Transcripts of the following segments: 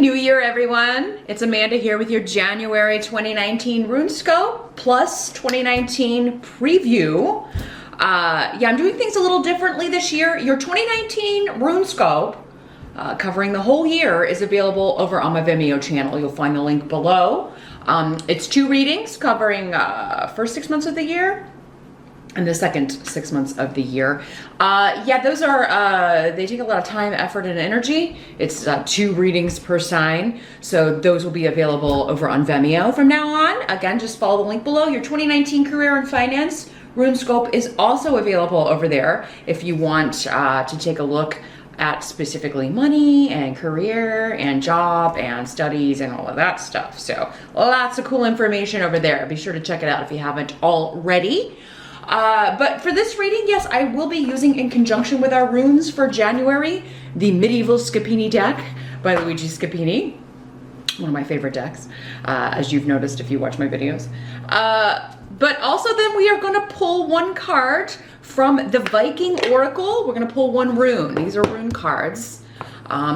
New Year, everyone. It's Amanda here with your January 2019 RUNESCOPE plus 2019 preview. I'm doing things a little differently this year. Your 2019 RUNESCOPE, covering the whole year, is available over on my Vimeo channel. You'll find the link below. It's 2 readings covering first 6 months of the year and the second 6 months of the year. Those are, they take a lot of time, effort, and energy. It's 2 readings per sign. So those will be available over on Vimeo from now on. Again, just follow the link below. Your 2019 Career and Finance RUNESCOPE is also available over there if you want to take a look at specifically money and career and job and studies and all of that stuff. So lots of cool information over there. Be sure to check it out if you haven't already. But for this reading, yes, I will be using, in conjunction with our runes for January, the Medieval Scapini deck by Luigi Scapini. One of my favorite decks, as you've noticed if you watch my videos. But also then we are going to pull 1 card from the Viking Oracle. We're going to pull 1 rune. These are rune cards.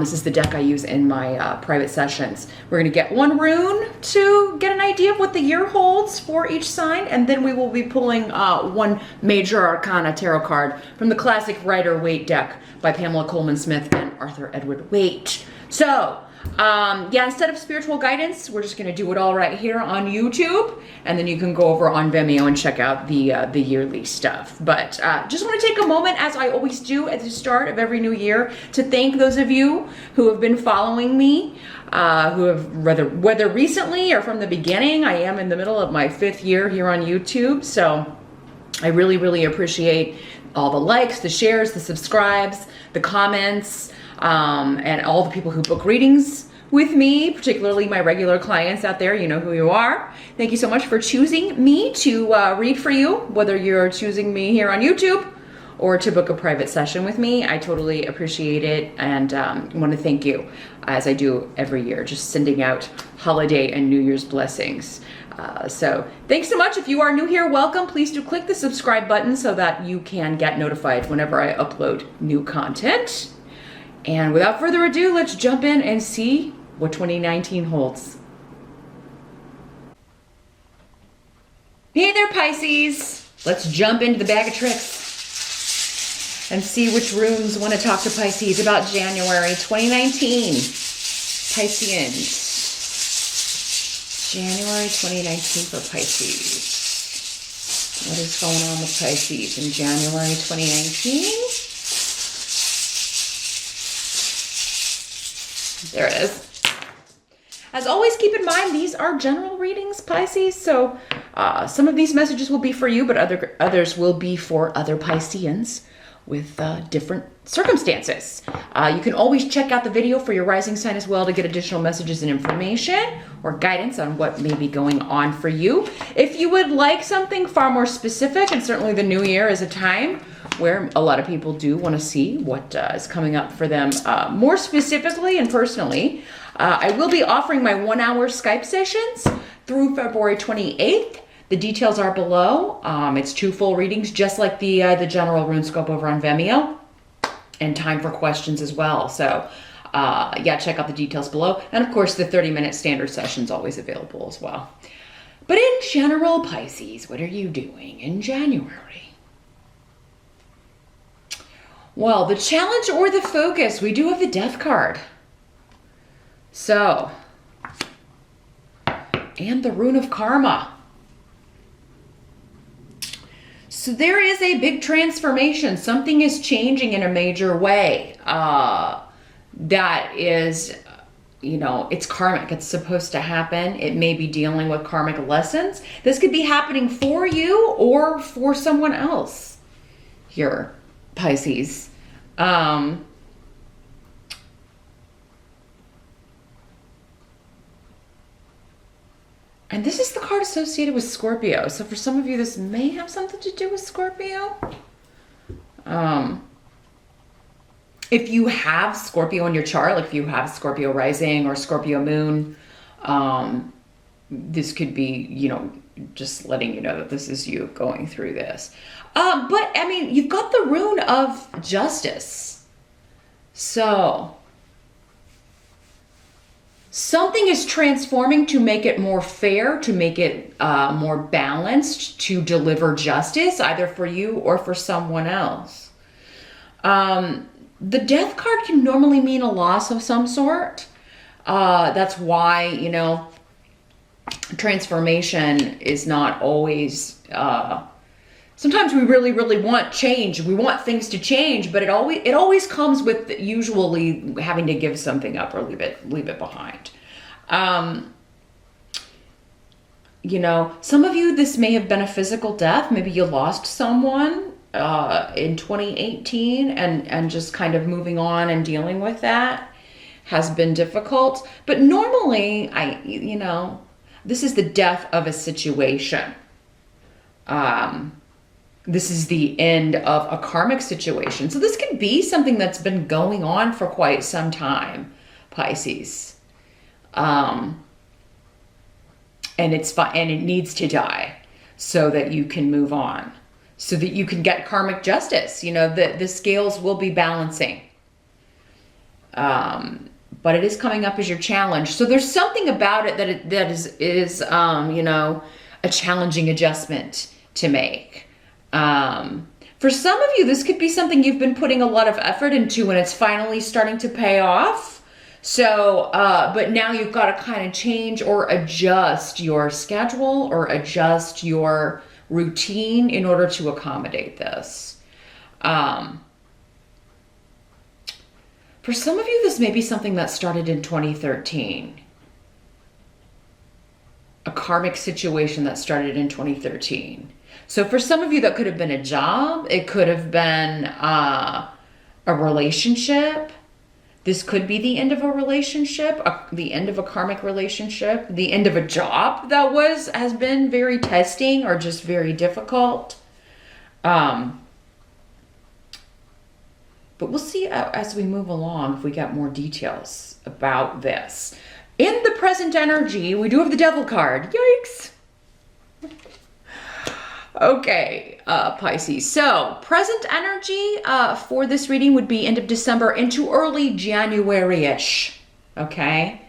This is the deck I use in my private sessions. We're going to get 1 rune to get an idea of what the year holds for each sign, and then we will be pulling 1 Major Arcana tarot card from the classic Rider-Waite deck by Pamela Coleman Smith and Arthur Edward Waite. So, instead of spiritual guidance, we're just going to do it all right here on YouTube, and then you can go over on Vimeo and check out the yearly stuff. But just want to take a moment, as I always do at the start of every new year, to thank those of you who have been following me, who have whether recently or from the beginning. I am in the middle of my 5th year here on YouTube, so I really, really appreciate all the likes, the shares, the subscribes, the comments, and all the people who book readings with me, particularly my regular clients out there. You know who you are. Thank you so much for choosing me to read for you, whether you're choosing me here on YouTube or to book a private session with me. I totally appreciate it, and want to thank you, as I do every year, just sending out holiday and New Year's blessings. So thanks so much. If you are new here, welcome. Please do click the subscribe button so that you can get notified whenever I upload new content. And without further ado, let's jump in and see what 2019 holds. Hey there, Pisces. Let's jump into the bag of tricks and see which runes want to talk to Pisces about January 2019. Pisceans. January 2019 for Pisces. What is going on with Pisces in January 2019? There it is. As always, keep in mind, these are general readings, Pisces, so some of these messages will be for you, but others will be for other Pisceans with different circumstances. You can always check out the video for your rising sign as well to get additional messages and information or guidance on what may be going on for you. If you would like something far more specific, and certainly the new year is a time where a lot of people do want to see what is coming up for them more specifically and personally, I will be offering my 1-hour Skype sessions through February 28th. The details are below. It's 2 full readings, just like the general RUNESCOPE over on Vimeo, and time for questions as well. So check out the details below. And of course, the 30-minute standard session is always available as well. But in general, Pisces, what are you doing in January? Well, the challenge or the focus, we do have the Death card. So, and the Rune of Karma. So there is a big transformation. Something is changing in a major way. That is, it's karmic. It's supposed to happen. It may be dealing with karmic lessons. This could be happening for you or for someone else here, Pisces. And this is the card associated with Scorpio. So for some of you, this may have something to do with Scorpio. If you have Scorpio in your chart, like if you have Scorpio rising or Scorpio moon, this could be, just letting you know that this is you going through this. But I mean, you've got the rune of justice. So Something is transforming to make it more fair, to make it more balanced, to deliver justice, either for you or for someone else. The Death card can normally mean a loss of some sort. That's why, you know, transformation is not always... sometimes we really, really want change. We want things to change, but it always comes with usually having to give something up or leave it behind. You know, some of you, this may have been a physical death. Maybe you lost someone in 2018, and just kind of moving on and dealing with that has been difficult. But normally, you know, this is the death of a situation. This is the end of a karmic situation. So this could be something that's been going on for quite some time, Pisces. And it's fine, and it needs to die so that you can move on, so that you can get karmic justice. You know, the scales will be balancing. But it is coming up as your challenge. So there's something about it that is you know, a challenging adjustment to make. For some of you, this could be something you've been putting a lot of effort into and it's finally starting to pay off. So, but now you've got to kind of change or adjust your schedule or adjust your routine in order to accommodate this. For some of you, this may be something that started in 2013. A karmic situation that started in 2013. So for some of you, that could have been a job. It could have been a relationship. This could be the end of a relationship, the end of a karmic relationship, the end of a job that has been very testing or just very difficult. But we'll see as we move along if we get more details about this. In the present energy, we do have the Devil card. Yikes. Okay, Pisces. So, present energy for this reading would be end of December into early January-ish. Okay?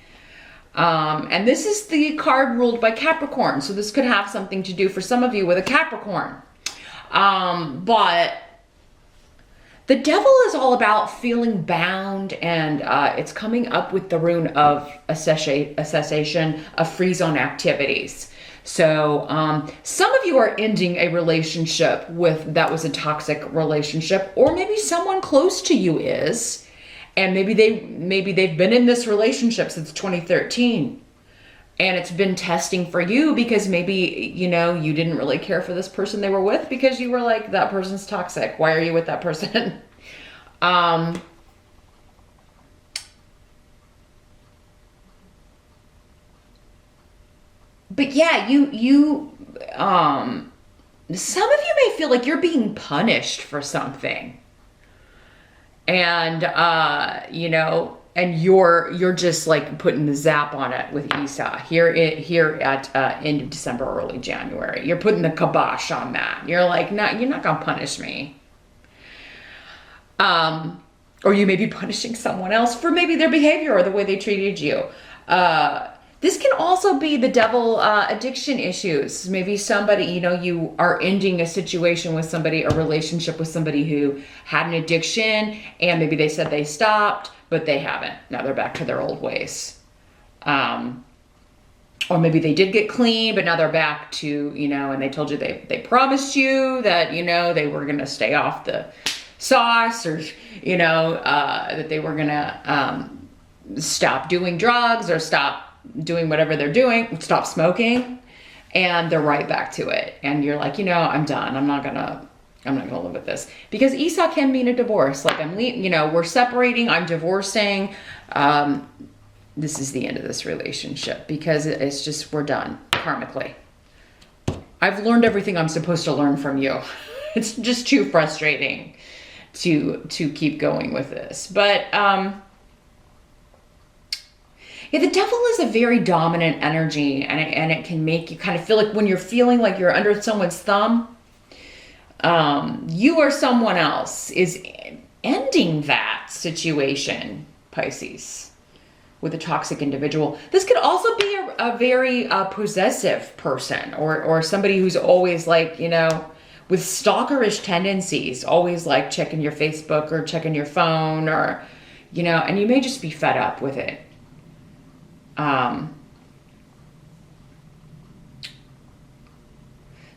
And this is the card ruled by Capricorn. So this could have something to do for some of you with a Capricorn. But the Devil is all about feeling bound, and it's coming up with the rune of a cessation of free zone activities. So some of you are ending a relationship that was a toxic relationship, or maybe someone close to you is, and maybe they've been in this relationship since 2013, and it's been testing for you because maybe, you know, you didn't really care for this person they were with because you were like, that person's toxic. Why are you with that person? But yeah, some of you may feel like you're being punished for something. And, you know, and you're just like putting the zap on it with Esau here at end of December, early January. You're putting the kibosh on that. You're like, no, you're not going to punish me. Or you may be punishing someone else for maybe their behavior or the way they treated you. This can also be the Devil addiction issues. Maybe somebody, you know, you are ending a situation with somebody, a relationship with somebody who had an addiction, and maybe they said they stopped, but they haven't. Now they're back to their old ways. Or maybe they did get clean, but now they're back to, you know, and they told you they promised you that, you know, they were going to stay off the sauce, or, you know, that they were going to stop doing drugs or stop doing whatever they're doing, stop smoking, and they're right back to it. And you're like, you know, I'm done. I'm not gonna live with this, because Esau can mean a divorce. Like, I'm leaving, you know, we're separating, I'm divorcing. This is the end of this relationship because it's just, we're done karmically. I've learned everything I'm supposed to learn from you. It's just too frustrating to keep going with this. But, yeah, the Devil is a very dominant energy, and it can make you kind of feel like when you're feeling like you're under someone's thumb, you or someone else is ending that situation, Pisces. with a toxic individual. This could also be a very possessive person, or somebody who's always like, you know, with stalkerish tendencies, always like checking your Facebook or checking your phone, or, you know, and you may just be fed up with it.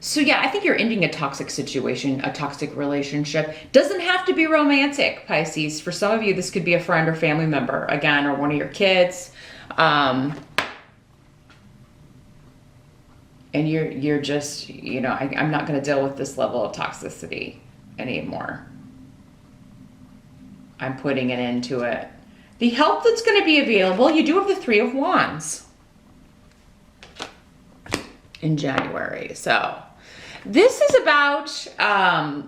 So yeah, I think you're ending a toxic situation, a toxic relationship. Doesn't have to be romantic, Pisces. For some of you, this could be a friend or family member, again, or one of your kids. And you're just, you know, I'm not going to deal with this level of toxicity anymore. I'm putting an end to it. The help that's going to be available, you do have the Three of Wands in January. So this is about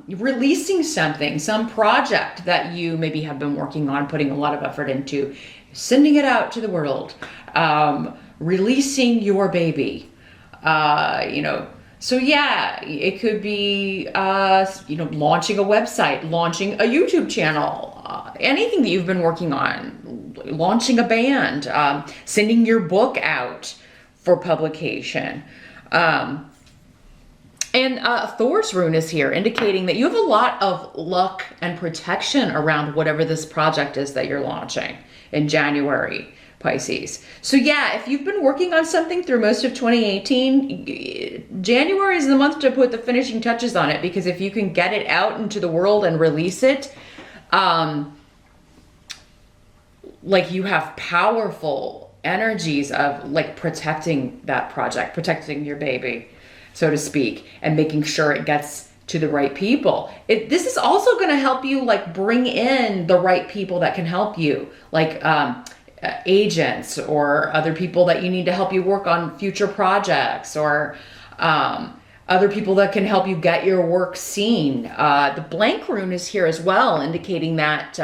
releasing something, some project that you maybe have been working on, putting a lot of effort into, sending it out to the world, releasing your baby, you know. So yeah, it could be, you know, launching a website, launching a YouTube channel, anything that you've been working on, launching a band, sending your book out for publication. And Thor's rune is here, indicating that you have a lot of luck and protection around whatever this project is that you're launching in January, Pisces. So yeah, if you've been working on something through most of 2018, January is the month to put the finishing touches on it, because if you can get it out into the world and release it, like you have powerful energies of like protecting that project, protecting your baby, so to speak, and making sure it gets to the right people. This is also going to help you like bring in the right people that can help you, like agents or other people that you need to help you work on future projects, or other people that can help you get your work seen. The blank rune is here as well, indicating that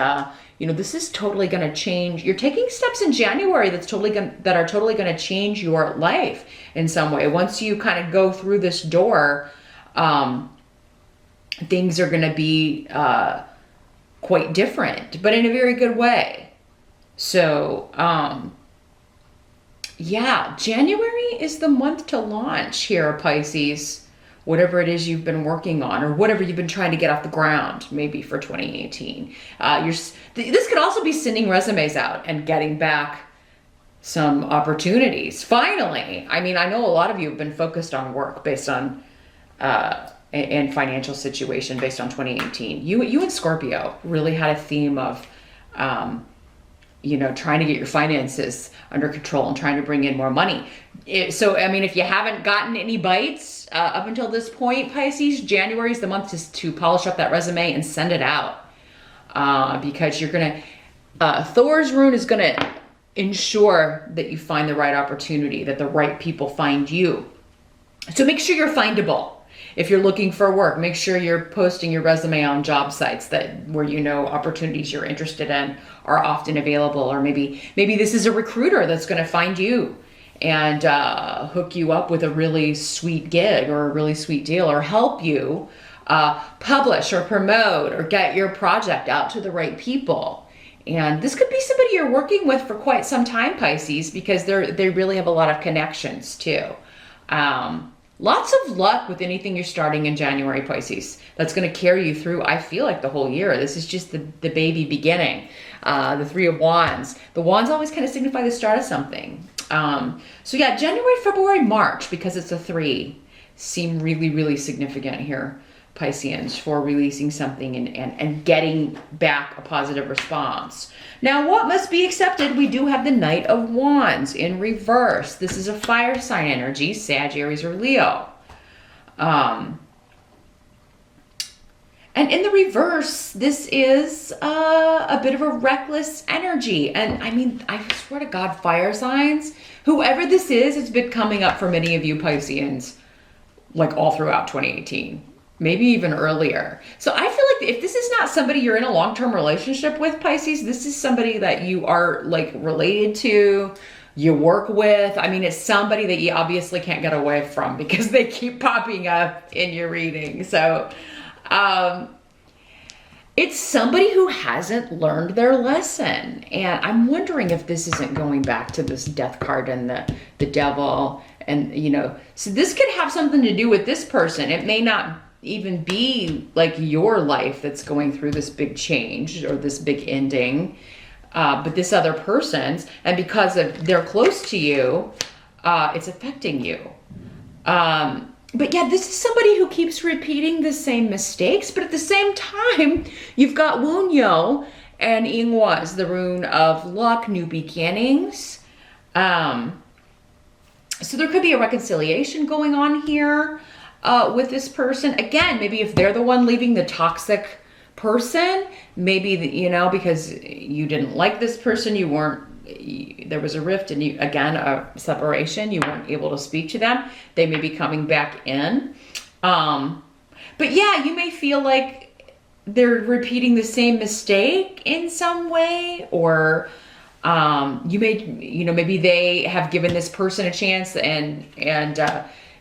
you know, this is totally going to change. You're taking steps in January that are totally going to change your life in some way. Once you kind of go through this door, things are going to be quite different, but in a very good way. So, yeah, January is the month to launch here, Pisces. Whatever it is you've been working on, or whatever you've been trying to get off the ground, maybe for 2018. This could also be sending resumes out and getting back some opportunities. Finally, I mean, I know a lot of you have been focused on work based on, and financial situation based on 2018. You and Scorpio really had a theme of, you know, trying to get your finances under control and trying to bring in more money. So, I mean, if you haven't gotten any bites up until this point, Pisces, January is the month to polish up that resume and send it out. Because you're going to, Thor's rune is going to ensure that you find the right opportunity, that the right people find you. So make sure you're findable. If you're looking for work, make sure you're posting your resume on job sites where you know opportunities you're interested in are often available. Or maybe this is a recruiter that's going to find you and hook you up with a really sweet gig or a really sweet deal, or help you publish or promote or get your project out to the right people. And this could be somebody you're working with for quite some time, Pisces, because they really have a lot of connections too. Lots of luck with anything you're starting in January, Pisces. That's going to carry you through, I feel like, the whole year. This is just the baby beginning. The Three of Wands. The wands always kind of signify the start of something. So yeah, January, February, March, because it's a 3, seem really, really significant here, Pisceans, for releasing something and getting back a positive response. Now, what must be accepted? We do have the Knight of Wands in reverse. This is a fire sign energy, Sag, Aries, or Leo. And in the reverse, this is a bit of a reckless energy. And I mean, I swear to God, fire signs, whoever this is, it's been coming up for many of you Pisceans, like all throughout 2018. Maybe even earlier. So I feel like if this is not somebody you're in a long-term relationship with, Pisces, this is somebody that you are like related to, you work with. I mean, it's somebody that you obviously can't get away from because they keep popping up in your reading. So, It's somebody who hasn't learned their lesson. And I'm wondering if this isn't going back to this death card and the devil. And, you know, so this could have something to do with this person. It may not even be like your life that's going through this big change or this big ending, but this other person's. And because they're close to you, it's affecting you. But yeah, this is somebody who keeps repeating the same mistakes, but at the same time, you've got Wunyo and Ingwas, the rune of luck, new beginnings. So there could be a reconciliation going on here with this person. Again, maybe if they're the one leaving the toxic person, maybe, you know, because you didn't like this person, there was a rift and a separation, you weren't able to speak to them. They may be coming back in. But yeah, you may feel like they're repeating the same mistake in some way, or you may, you know, maybe they have given this person a chance and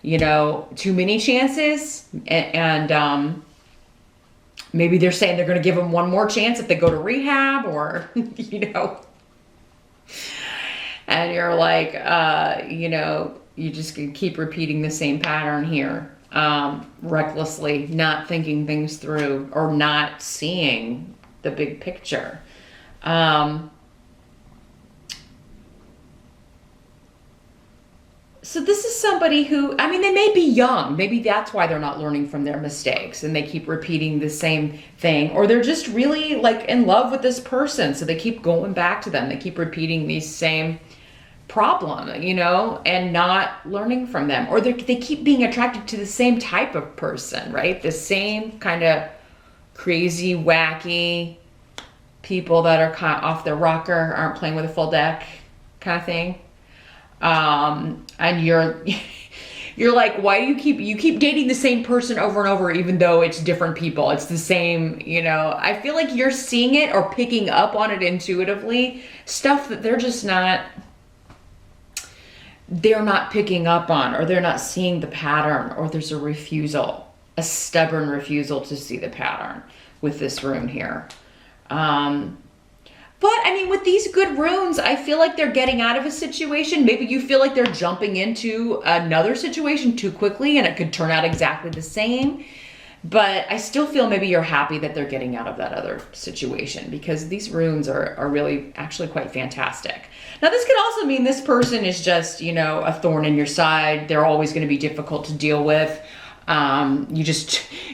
you know, too many chances, and maybe they're saying they're going to give them one more chance if they go to rehab, or, you know, and you're like, you know, you just keep repeating the same pattern here, recklessly, not thinking things through or not seeing the big picture. So this is somebody who, I mean, they may be young. Maybe that's why they're not learning from their mistakes and they keep repeating the same thing. Or they're just really like in love with this person. So they keep going back to them. They keep repeating these same problem, you know, and not learning from them. Or they keep being attracted to the same type of person, right? The same kind of crazy, wacky people that are kind of off their rocker, aren't playing with a full deck kind of thing. And you're like, why do you keep dating the same person over and over, even though it's different people? It's the same, you know. I feel like you're seeing it or picking up on it intuitively, stuff that they're not picking up on, or they're not seeing the pattern, or there's a stubborn refusal to see the pattern with this rune here. But I mean, with these good runes, I feel like they're getting out of a situation. Maybe you feel like they're jumping into another situation too quickly and it could turn out exactly the same. But I still feel maybe you're happy that they're getting out of that other situation, because these runes are really actually quite fantastic. Now, this could also mean this person is just, you know, a thorn in your side. They're always going to be difficult to deal with.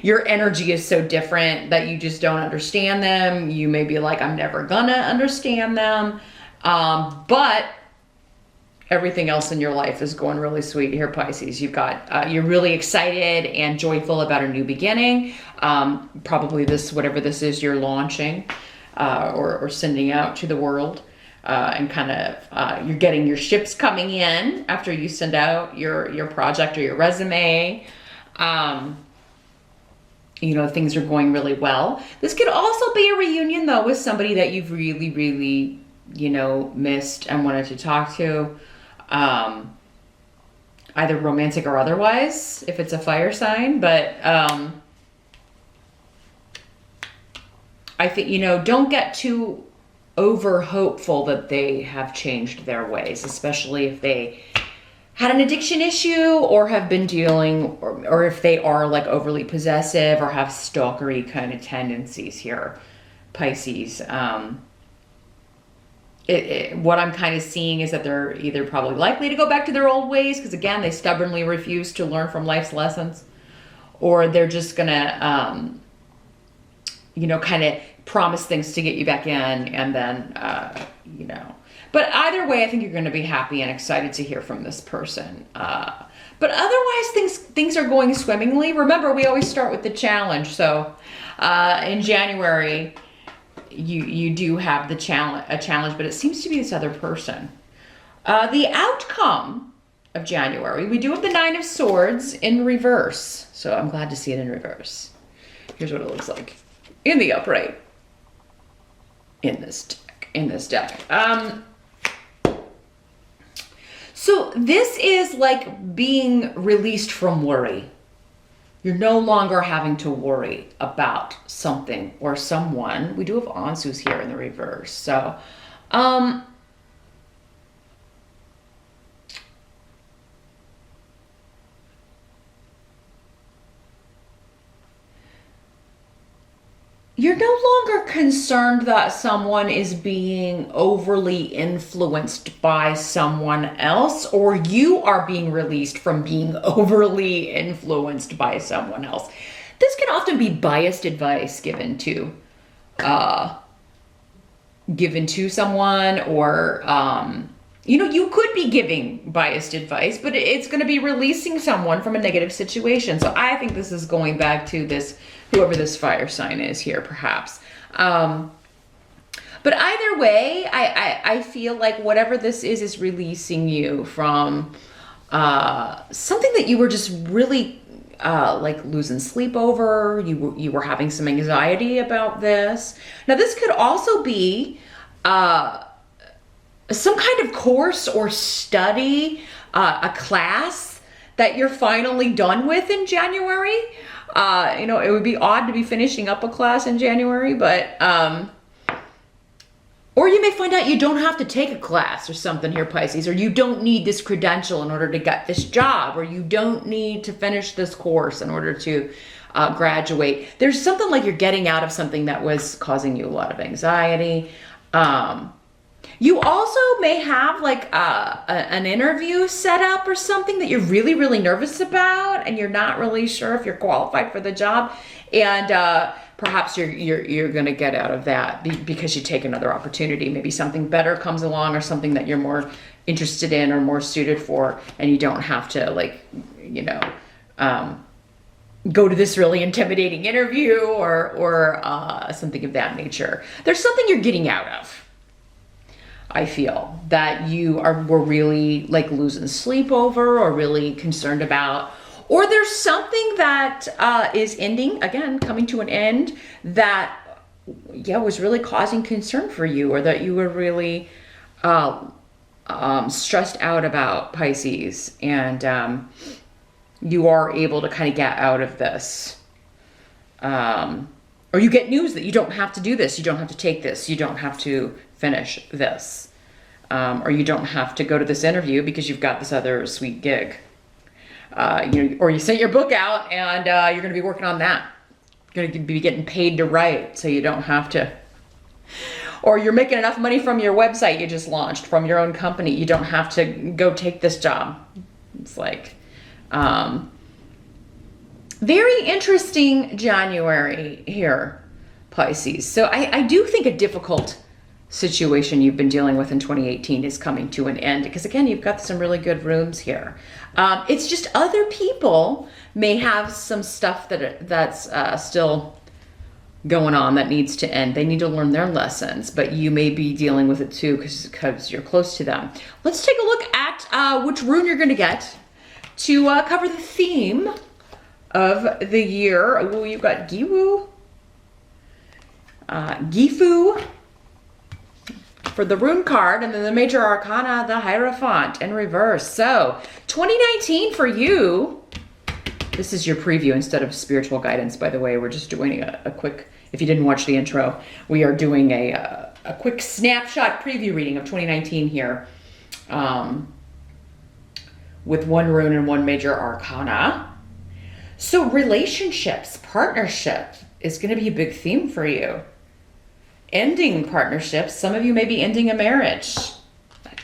Your energy is so different that you just don't understand them. You may be like, I'm never gonna understand them. But everything else in your life is going really sweet here, Pisces. You've got, you're really excited and joyful about a new beginning. Probably whatever this is you're launching, or sending out to the world. And kind of, you're getting your ships coming in after you send out your project or your resume. You know, things are going really well. This could also be a reunion, though, with somebody that you've really, really, you know, missed and wanted to talk to. Either romantic or otherwise, if it's a fire sign. But I think, you know, don't get too over hopeful that they have changed their ways, especially if they had an addiction issue or have been dealing, or if they are like overly possessive or have stalkery kind of tendencies here, Pisces. What I'm kind of seeing is that they're either probably likely to go back to their old ways, because again, they stubbornly refuse to learn from life's lessons, or they're just gonna, you know, kind of promise things to get you back in, and then, you know. But either way, I think you're going to be happy and excited to hear from this person. But otherwise, things are going swimmingly. Remember, we always start with the challenge. So in January, you do have a challenge, but it seems to be this other person. The outcome of January, we do have the 9 of Swords in reverse. So I'm glad to see it in reverse. Here's what it looks like in the upright in this deck. So this is like being released from worry. You're no longer having to worry about something or someone. We do have Ansu's here in the reverse. So, you're no longer concerned that someone is being overly influenced by someone else, or you are being released from being overly influenced by someone else. This can often be biased advice given to someone, or you could be giving biased advice, but it's going to be releasing someone from a negative situation. So I think this is going back to this, whoever this fire sign is here, perhaps. But either way, I feel like whatever this is releasing you from something that you were just really like losing sleep over. You were having some anxiety about this. Now, this could also be some kind of course or study, a class that you're finally done with in January. It would be odd to be finishing up a class in January, but, or you may find out you don't have to take a class or something here, Pisces, or you don't need this credential in order to get this job, or you don't need to finish this course in order to graduate. There's something like you're getting out of something that was causing you a lot of anxiety. You also may have like an interview set up or something that you're really, really nervous about, and you're not really sure if you're qualified for the job. And perhaps you're going to get out of that because you take another opportunity. Maybe something better comes along, or something that you're more interested in or more suited for, and you don't have to go to this really intimidating interview or something of that nature. There's something you're getting out of. I feel that you were really like losing sleep over, or really concerned about, or there's something that is ending, again, coming to an end, that was really causing concern for you, or that you were really stressed out about, Pisces, and you are able to kind of get out of this. Or you get news that you don't have to do this, you don't have to take this, you don't have to finish this, or you don't have to go to this interview because you've got this other sweet gig. Or you sent your book out and you're going to be working on that. You're going to be getting paid to write, so you don't have to. Or you're making enough money from your website you just launched, from your own company. You don't have to go take this job. It's like, very interesting January here, Pisces. So I do think a difficult situation you've been dealing with in 2018 is coming to an end, because again, you've got some really good runes here. It's just other people may have some stuff that's still going on that needs to end. They need to learn their lessons, but you may be dealing with it too because you're close to them. Let's take a look at which rune you're going to get to cover the theme of the year. Oh, you've got Gifu for the rune card, and then the major arcana, the Hierophant in reverse. So 2019 for you. This is your preview instead of spiritual guidance, by the way. We're just doing a quick, if you didn't watch the intro, we are doing a quick snapshot preview reading of 2019 here, with one rune and one major arcana. So relationships, partnership is going to be a big theme for you. Ending partnerships. Some of you may be ending a marriage.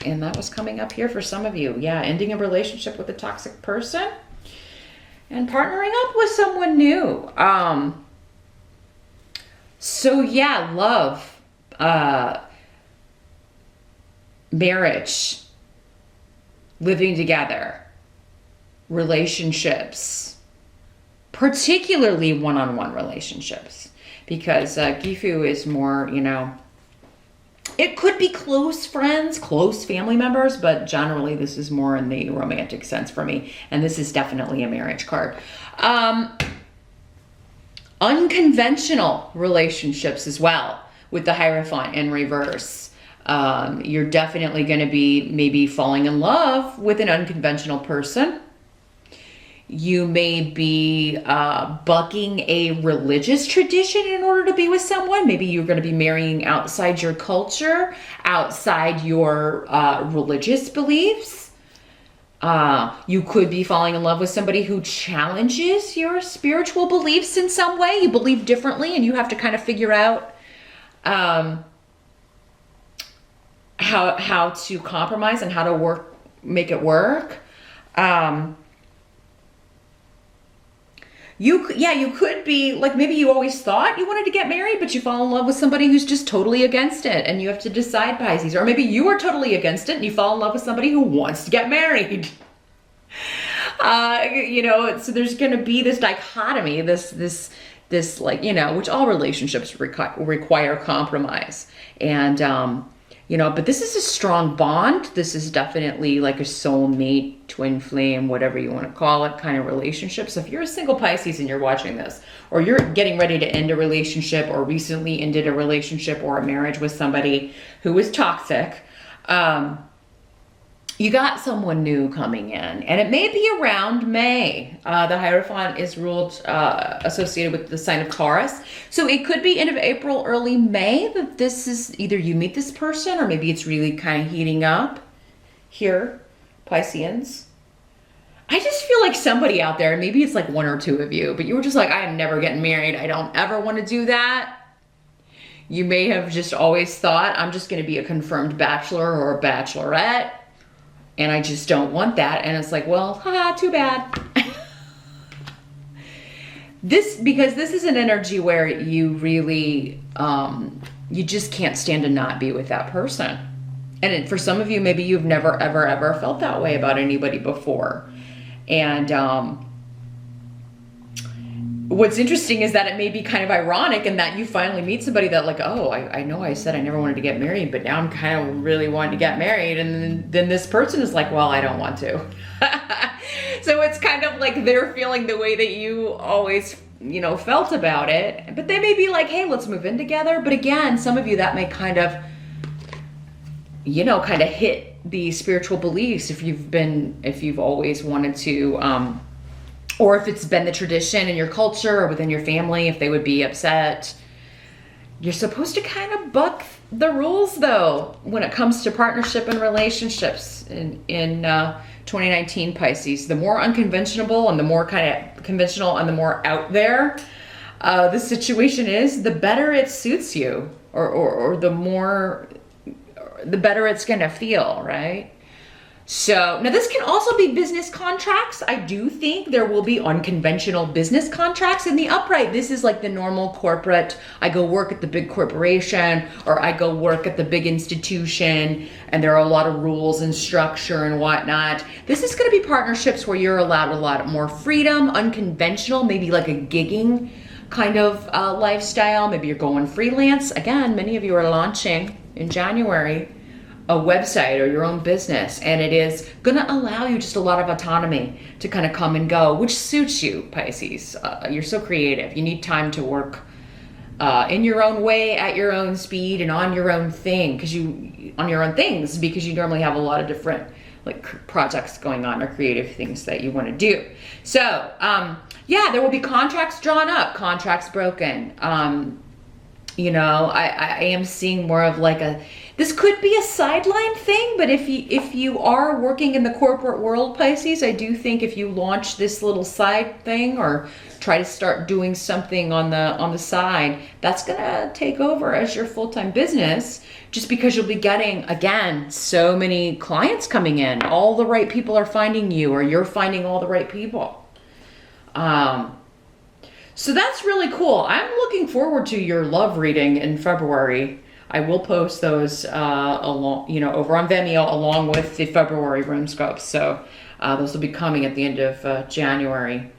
And that was coming up here for some of you. Yeah, ending a relationship with a toxic person and partnering up with someone new. So yeah, love, marriage, living together, relationships, particularly one-on-one relationships, because Gifu is more, it could be close friends, close family members, but generally this is more in the romantic sense for me, and this is definitely a marriage card. Unconventional relationships as well, with the Hierophant in reverse. You're definitely going to be maybe falling in love with an unconventional person. You may be bucking a religious tradition in order to be with someone. Maybe you're going to be marrying outside your culture, outside your religious beliefs. You could be falling in love with somebody who challenges your spiritual beliefs in some way. You believe differently and you have to kind of figure out how to compromise and how to make it work. You could be like, maybe you always thought you wanted to get married, but you fall in love with somebody who's just totally against it, and you have to decide, Pisces. Or maybe you are totally against it and you fall in love with somebody who wants to get married. So there's going to be this dichotomy, this like, which all relationships require compromise. And, but this is a strong bond. This is definitely like a soulmate, twin flame, whatever you want to call it, kind of relationship. So if you're a single Pisces and you're watching this, or you're getting ready to end a relationship, or recently ended a relationship or a marriage with somebody who was toxic, you got someone new coming in, and it may be around May. The Hierophant is ruled associated with the sign of Taurus. So it could be end of April, early May that this is either you meet this person, or maybe it's really kind of heating up here, Pisceans. I just feel like somebody out there, maybe it's like one or two of you, but you were just like, I am never getting married. I don't ever want to do that. You may have just always thought, I'm just going to be a confirmed bachelor or a bachelorette, and I just don't want that. And it's like, well, too bad. Because this is an energy where you really, you just can't stand to not be with that person. And for some of you, maybe you've never, ever, ever felt that way about anybody before. And what's interesting is that it may be kind of ironic in that you finally meet somebody that like, oh, I know I said I never wanted to get married, but now I'm kind of really wanting to get married. And then this person is like, well, I don't want to. So it's kind of like they're feeling the way that you always, felt about it. But they may be like, hey, let's move in together. But again, some of you that may kind of hit the spiritual beliefs if you've always wanted to, or if it's been the tradition in your culture or within your family, if they would be upset. You're supposed to kind of buck the rules, though, when it comes to partnership and relationships in 2019, Pisces. The more unconventional and the more kind of conventional and the more out there the situation is, the better it suits you, or the better it's going to feel, right? So now this can also be business contracts. I do think there will be unconventional business contracts in the upright. This is like the normal corporate, I go work at the big corporation, or I go work at the big institution, and there are a lot of rules and structure and whatnot. This is going to be partnerships where you're allowed a lot more freedom, unconventional, maybe like a gigging kind of lifestyle. Maybe you're going freelance. Again, many of you are launching in January a website or your own business, and it is going to allow you just a lot of autonomy to kind of come and go, which suits you, Pisces. You're so creative. You need time to work in your own way, at your own speed, and on your own thing, because you normally have a lot of different projects going on or creative things that you want to do. So there will be contracts drawn up, contracts broken. I am seeing more of this could be a sideline thing, but if you are working in the corporate world, Pisces, I do think if you launch this little side thing or try to start doing something on the side, that's gonna take over as your full-time business, just because you'll be getting, again, so many clients coming in. All the right people are finding you, or you're finding all the right people. So that's really cool. I'm looking forward to your love reading in February. I will post those over on Vimeo along with the February RUNESCOPE. So those will be coming at the end of January.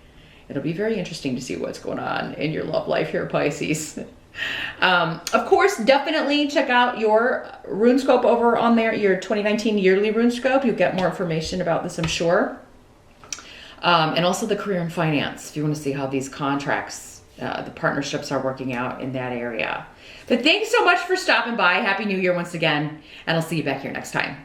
It'll be very interesting to see what's going on in your love life here, Pisces. Of course, definitely check out your RUNESCOPE over on there, your 2019 yearly RUNESCOPE. You'll get more information about this, I'm sure. And also the career and finance, if you want to see how these contracts, the partnerships are working out in that area. But thanks so much for stopping by. Happy New Year once again, and I'll see you back here next time.